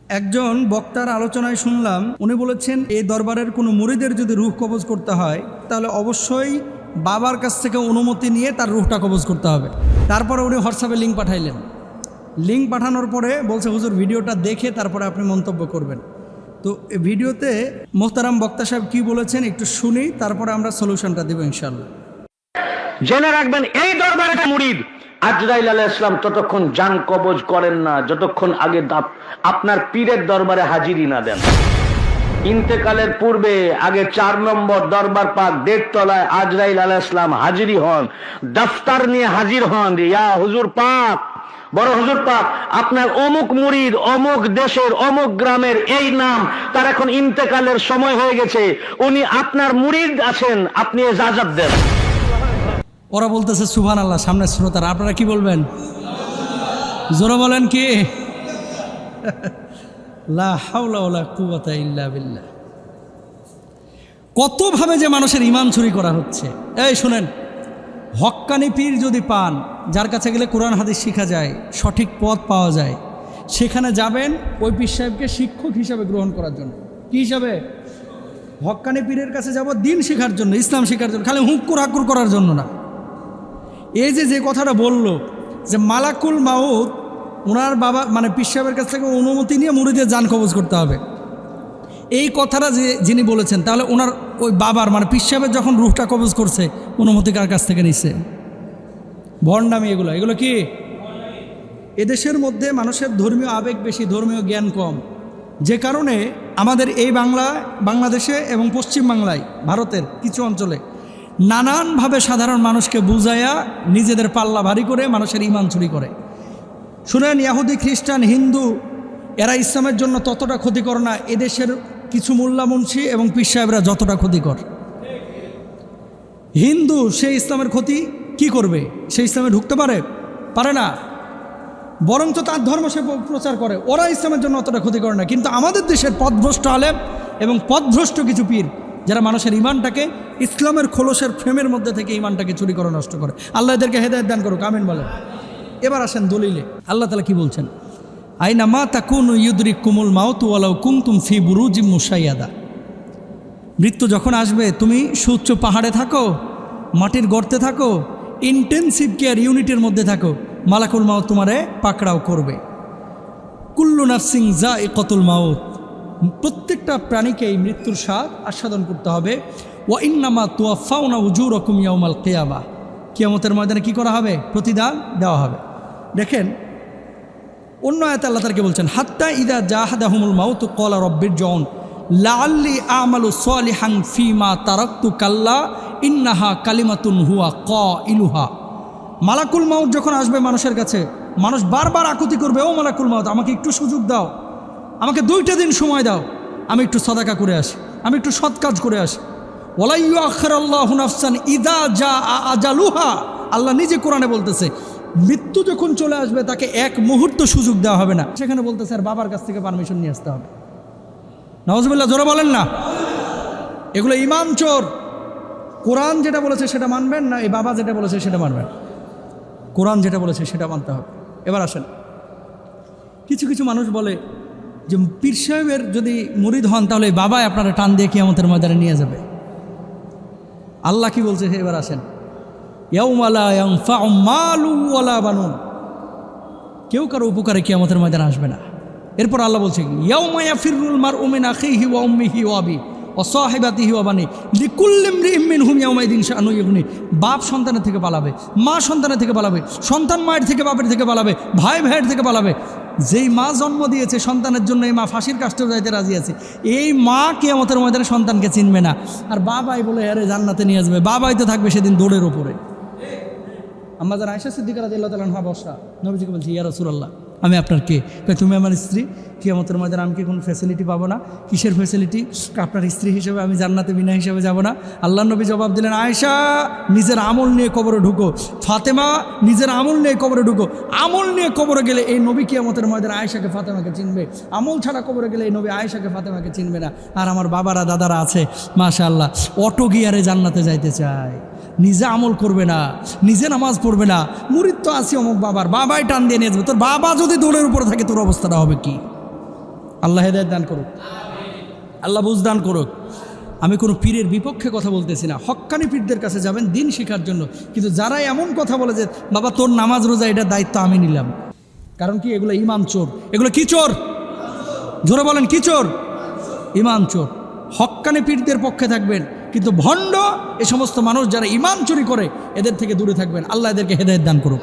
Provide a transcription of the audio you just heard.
একজন বক্তার আলোচনায় শুনলাম, উনি বলেছেন এই দরবারের কোনো মুরিদের যদি রুহ কবজ করতে হয় তাহলে অবশ্যই বাবার কাছ থেকে অনুমতি নিয়ে তার রুহটা কবজ করতে হবে। তারপরে উনি হোয়াটসঅ্যাপে লিঙ্ক পাঠাইলেন। লিঙ্ক পাঠানোর পরে বলছে, হুজুর ভিডিওটা দেখে তারপরে আপনি মন্তব্য করবেন। তো এই ভিডিওতে মোহতারাম বক্তা সাহেব কী বলেছেন একটু শুনি, তারপরে আমরা সলিউশনটা দেবো ইনশাল্লাহ। জেনে রাখবেন, এই দরবারের মুরিদ আজরাইল আলাইহিস সালাম ততক্ষণ জান কবজ করেন না যতক্ষণ আগে আপনার পীরের দরবারে হাজিরি না দেন। ইন্তেকালের পূর্বে আগে 4 নম্বর দরবার পাক 1.5 তলায় আজরাইল আলাইহিস সালাম হাজিরি হন, দফতর নিয়ে হাজির হন। ইয়া হুজুর পাক, বড় হুজুর পাক, আপনার অমুক মুরিদ অমুক দেশের অমুক গ্রামের এই নাম, তার এখন ইন্তেকালের সময় হয়ে গেছে, উনি আপনার মুরিদ আছেন, আপনি ইজাজত দেন। ওরা বলতেছে সুবহানাল্লাহ, সামনে শ্রোতারা, আপনারা কি বলবেন? জোরে বলেন কি? লা হাওলা ওয়ালা কুওয়াতা ইল্লা বিল্লাহ। কতভাবে যে মানুষের ঈমান চুরি করা হচ্ছে। এই শুনেন, হক্কানি পীর যদি পান, যার কাছে গেলে কোরআন হাদিস শেখা যায়, সঠিক পথ পাওয়া যায়, সেখানে যাবেন ওই পীর সাহেবকে শিক্ষক হিসাবে গ্রহণ করার জন্য। কি হিসাবে? হক্কানি পীরের কাছে যাব দিন শেখার জন্য, ইসলাম শেখার জন্য, খালি হুক্কুর হাক্কুর করার জন্য না। এই যে কথাটা বলল যে মালাকুল মাউত ওনার বাবা মানে পীর সাহেবের কাছ থেকে অনুমতি নিয়ে মুরিদের জান কবজ করতে হবে, এই কথাটা যে যিনি বলেছেন, তাহলে ওনার ওই বাবার মানে পীর সাহেবের যখন রুহটা কবজ করছে অনুমতি কার কাছ থেকে নিছে? ভণ্ডামি এগুলো কি? এদেশের মধ্যে মানুষের ধর্মীয় আবেগ বেশি, ধর্মীয় জ্ঞান কম, যে কারণে আমাদের এই বাংলাদেশে এবং পশ্চিম বাংলায় ভারতের কিছু অঞ্চলে নানানভাবে সাধারণ মানুষকে বুঝাইয়া নিজেদের পাল্লা ভারী করে মানুষের ঈমান চুরি করে। শুনেন, ইহুদি খ্রিস্টান হিন্দু এরা ইসলামের জন্য ততটা ক্ষতিকর না এদেশের কিছু মোল্লা মুন্সি এবং পীর সাহেবরা যতটা ক্ষতিকর। হিন্দু সে ইসলামের ক্ষতি কি করবে? সে ইসলামে ঢুকতে পারে না, বরঞ্চ তার ধর্ম সে প্রচার করে। ওরা ইসলামের জন্য অতটা ক্ষতি করে না। কিন্তু আমাদের দেশের পথভ্রষ্ট আলেম এবং পথভ্রষ্ট কিছু পীর যারা মানুষের ঈমানটাকে ইসলামের খোলসের ফ্রেমের মধ্যে থেকে ঈমানটাকে চুরি করে নষ্ট করে। আল্লাহ এদেরকে হেদায়েত দান করুক, আমিন বলেন। এবার আসেন দলিলে, আল্লাহ তাআলা কি বলছেন? আইনা মা তাকুনু ইউদরিকুমুল মাউতু ওয়ালাউ কুনতুম ফি বুরুজিম মুশাইয়াদা। মৃত্যু যখন আসবে, তুমি সুউচ্চ পাহাড়ে থাকো, মাটির গর্তে থাকো, ইন্টেনসিভ কেয়ার ইউনিটের মধ্যে থাকো, মালাকুল মাউত তোমারে পাকড়াও করবে। কুল্লু নাফসিন যায়িকাতুল মাউত, প্রত্যেকটা প্রাণীকে এই মৃত্যুর স্বাদ আস্বাদন করতে হবে। ওয়া ইন্নামা তুওয়াফাউনা উজুরাকুম ইয়াউমাল কিয়ামাহ, কিয়ামতের ময়দানে কি করা হবে? প্রতিদান দেওয়া হবে। দেখেন অন্য আয়াতে আল্লাহ তাআলা বলছেন, হাত্তা ইদা জাহাদাহুমুল মাউত ক্বালা রাব্বিরজিউন লাআল্লি আমালু সালিহান ফীমা তারাকতু কাল্লা ইন্নাহা কালিমাতুন হুয়া কাইলুহা। মালাকুল মাউত যখন আসবে মানুষের কাছে, মানুষ বারবার আকুতি করবে, ও মালাকুল মাউত, আমাকে একটু সুযোগ দাও, আমাকে 2টা দিন সময় দাও, আমি একটু সাদাকা করে আসি, আমি একটু সৎ কাজ করে আসি। ওয়ালা ইউআখিরুল্লাহু নাফসান ইযা জাআ আজালুহা, আল্লাহ নিজে কোরআনে বলতেছে মৃত্যু যখন চলে আসবে তাকে 1 মুহূর্ত সুযোগ দেওয়া হবে না। সেখানে বলতেছে আর বাবার কাছ থেকে পারমিশন নিয়ে আসতে হবে। নাউজুবিল্লাহ, জোরে বলেন না। এগুলো ঈমান চোর। কোরআন যেটা বলেছে সেটা মানবেন না, এই বাবা যেটা বলেছে সেটা মানবেন। কোরআন যেটা বলেছে সেটা মানতে হবে। এবার আসেন, কিছু মানুষ বলে যে পীর সাহেবের যদি মুরিদ হন তাহলে বাবাই আপনারা টান দিয়ে কিয়ামতের ময়দানে নিয়ে যাবে। আল্লাহ কি বলছে? এবার আসেন, ইয়াউমা লা ইয়ানফাউ মালু ওয়ালা বানুন, কেউ কারো উপকারে কিয়ামতের ময়দানে আসবে না। এরপর আল্লাহ বলছে, ইয়াউমা ইয়াফিরুল মারউ মিন আখিহি ওয়া উম্মিহি ওয়া আবিহি ওয়া সাহিবাতিহি ওয়া বানি লিকুল্লি ইমরিইম মিনহুম ইয়াউমাইদিন শাআনু ইগনি। বাপ সন্তানের থেকে পালাবে, মা সন্তানের থেকে পালাবে, সন্তান মায়ের থেকে বাপের থেকে পালাবে, ভাই ভাইয়ের থেকে পালাবে। যেই মা জন্ম দিয়েছে সন্তানের জন্য, এই মা ফাঁসির কাষ্ঠেও যাইতে রাজি আছে, এই মা কিয়ামতের ময়দানে সন্তানকে চিনবে না। আর বাবাই বলে আরে জান্নাতে নিয়ে আসবে, বাবাই তো থাকবে সেদিন দৌড়ের ওপরে। আম্মা যারা আয়েশা সিদ্দিকা রাদিয়াল্লাহু তাআলা আনহা বসরা নবীজিকে বলছি, ইয়া রাসূলুল্লাহ, আমি আপনার কে? তুমি আমার স্ত্রী, কিয়ামতের ময়দানে আমি কি কোনো ফ্যাসিলিটি পাবো না? কিসের ফ্যাসিলিটি? আপনার স্ত্রী হিসেবে আমি জান্নাতে বিনা হিসেবে যাব না? আল্লাহ নবী জবাব দিলেন, আয়েশা নিজের আমল নিয়ে কবরে ঢুকো, ফাতেমা নিজের আমল নিয়ে কবরে ঢুকো। আমল নিয়ে কবরে গেলে এই নবী কিয়ামতের ময়দানে আয়েশাকে ফাতেমাকে চিনবে, আমল ছাড়া কবরে গেলে এই নবী আয়েশাকে ফাতেমাকে চিনবে না। আর আমার বাবারা দাদারা আছে মাশাআল্লাহ, অটো গিয়ারে জান্নাতে যাইতে চায়, নিজে আমল করবে না, নিজে নামাজ পড়বে না, মুরিদ তো আসি অমুক বাবার, বাবাই টান দিয়ে নিয়ে যাবে। তোর বাবা যদি দৌড়ের উপরে থাকে তোর অবস্থাটা হবে কি? আল্লাহ হেদায়েত দান করুক, আল্লাহ বুঝ দান করুক। আমি কোনো পীরের বিপক্ষে কথা বলতেছি না, হক্কানি পীরদের কাছে যাবেন দিন শেখার জন্য। কিন্তু যারা এমন কথা বলে যে বাবা তোর নামাজ রোজা এটার দায়িত্ব আমি নিলাম, কারণ কি এগুলো ইমান চোর। এগুলো কি চোর? জোরে বলেন কি চোর? ইমান চোর। হক্কানি পীরদের পক্ষে থাকবেন, কিন্তু ভণ্ড এ সমস্ত মানুষ যারা ইমান চুরি করে এদের থেকে দূরে থাকবেন। আল্লাহ এদেরকে হেদায়েত দান করুক।